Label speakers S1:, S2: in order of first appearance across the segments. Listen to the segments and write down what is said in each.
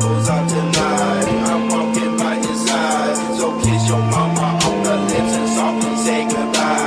S1: Doubles out tonight, I'm walking by your side. So kiss your mama on the lips and softly say goodbye.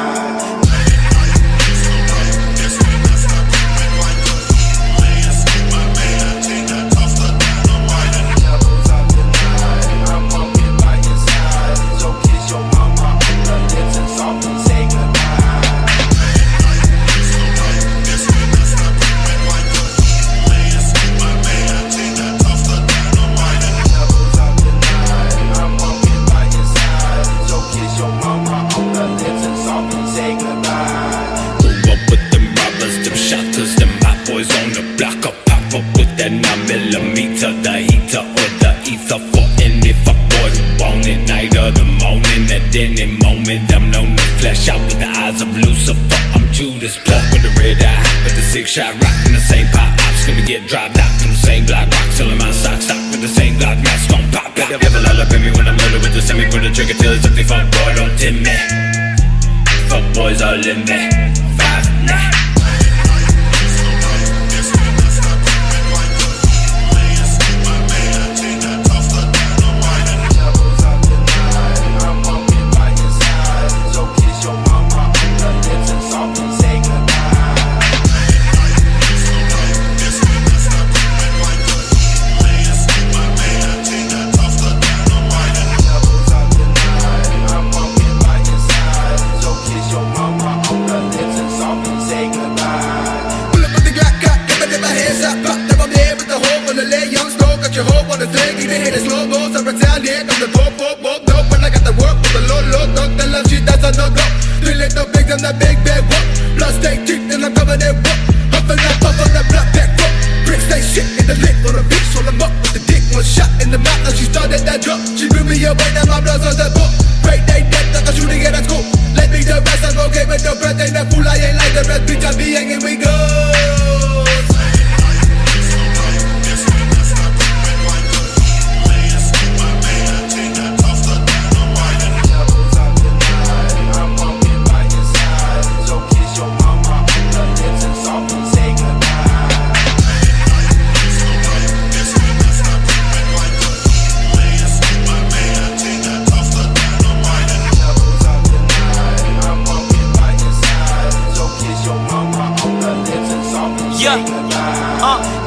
S2: The 9mm, the heater or the ether for any fuckboy who want it. Night or the morning, at any moment I'm known to flash out with the eyes of Lucifer. I'm Judas, Plug with the red eye, with the 6-shot rock in the same pop. Ops gonna get dropped out from the same block rock, selling my socks stock with the same Glock mask on pop. Got the devil all up in me when I'm loaded with the semi. Put the trigger till it's empty. Fuckboy, don't tempt me. Fuckboys all in me. 5 nah.
S3: Your hope on the thing, even hit it slow mo, so retaliate. I'm the pop, dope, when I got the work with the low, don't tell them shit that's a no-go. 3 little bigs, I'm that big bad whoop. Blood stay deep, and I'm covered in whoop. Huffing that puff on that black back whoop. Bricks stay shit in the lip on the beach, so I'm up with the dick. One shot in the mouth, now she started that drop. She blew me away, now my blood's on the book. Great day, death, like a shooting at a school. Let me the rest, I'm okay with no breath, ain't that fool, I ain't like the rest, bitch, I be hanging, we go.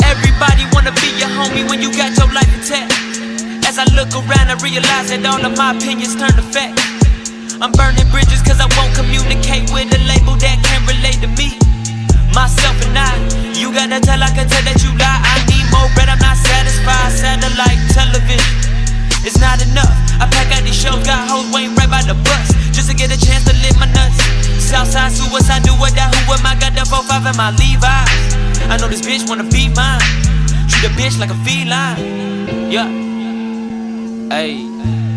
S4: Everybody wanna be your homie when you got your life intact. As I look around, I realize that all of my opinions turn to fact. I'm burning bridges cause I won't communicate with a label that can't relate to me. Myself and I, you gotta tell, I can tell that you lie. I need more bread, I'm not satisfied. Satellite television, it's not enough. I pack out these shows, got hoes waiting right by the bus, just to get a chance to live my nuts. Southside suicide, do or die, who am I? Got the 4-5 in my Levi's. I know this bitch wanna be mine. Treat a bitch like a feline. Yeah. Ayy.